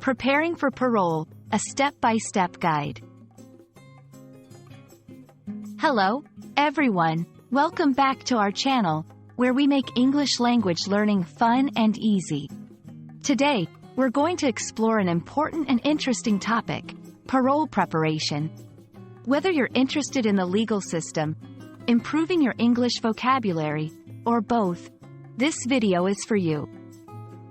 Preparing for Parole, a step-by-step guide. Hello, everyone. Welcome back to our channel, where we make English language learning fun and easy. Today, we're going to explore an important and interesting topic, parole preparation. Whether you're interested in the legal system, improving your English vocabulary, or both, this video is for you.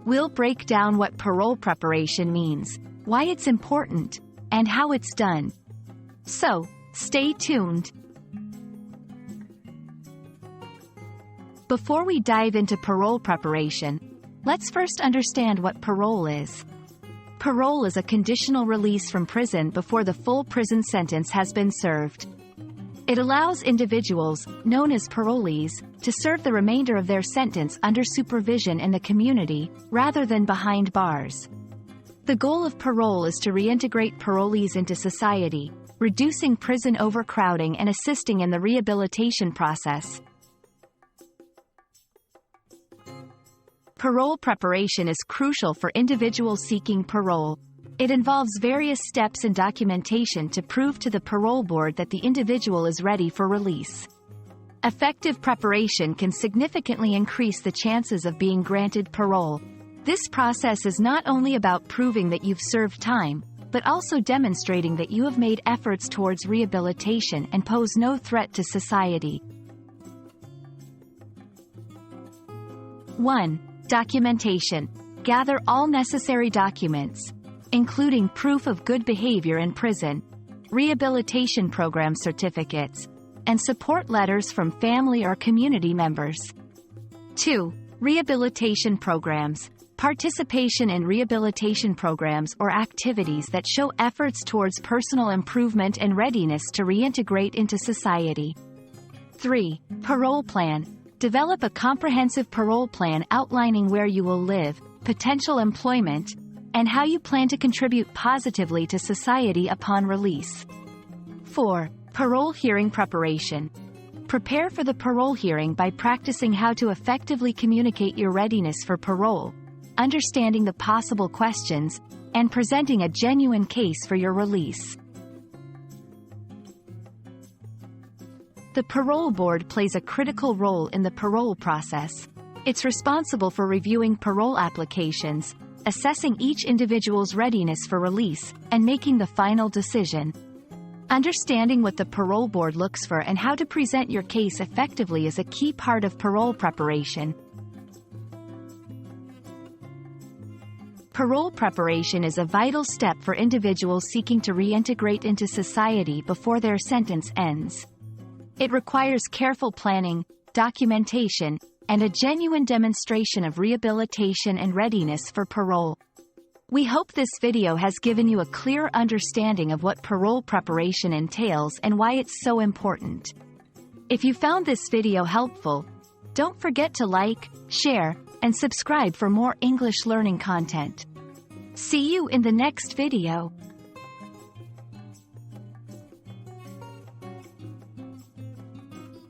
We'll break down what parole preparation means, why it's important, and how it's done. So, stay tuned. Before we dive into parole preparation, let's first understand what parole is. Parole is a conditional release from prison before the full prison sentence has been served. It allows individuals, known as parolees, to serve the remainder of their sentence under supervision in the community, rather than behind bars. The goal of parole is to reintegrate parolees into society, reducing prison overcrowding and assisting in the rehabilitation process. Parole preparation is crucial for individuals seeking parole. It involves various steps and documentation to prove to the parole board that the individual is ready for release. Effective preparation can significantly increase the chances of being granted parole. This process is not only about proving that you've served time, but also demonstrating that you have made efforts towards rehabilitation and pose no threat to society. 1. Documentation. Gather all necessary documents, including proof of good behavior in prison, rehabilitation program certificates, and support letters from family or community members. 2. Rehabilitation programs. Participation in rehabilitation programs or activities that show efforts towards personal improvement and readiness to reintegrate into society. 3. Parole plan. Develop a comprehensive parole plan outlining where you will live, potential employment, and how you plan to contribute positively to society upon release. 4. Parole hearing preparation. Prepare for the parole hearing by practicing how to effectively communicate your readiness for parole, understanding the possible questions, and presenting a genuine case for your release. The parole board plays a critical role in the parole process. It's responsible for reviewing parole applications, assessing each individual's readiness for release, and making the final decision. Understanding what the parole board looks for and how to present your case effectively is a key part of parole preparation. Parole preparation is a vital step for individuals seeking to reintegrate into society before their sentence ends. It requires careful planning, documentation, and a genuine demonstration of rehabilitation and readiness for parole. We hope this video has given you a clear understanding of what parole preparation entails and why it's so important. If you found this video helpful, don't forget to like, share, and subscribe for more English learning content. See you in the next video.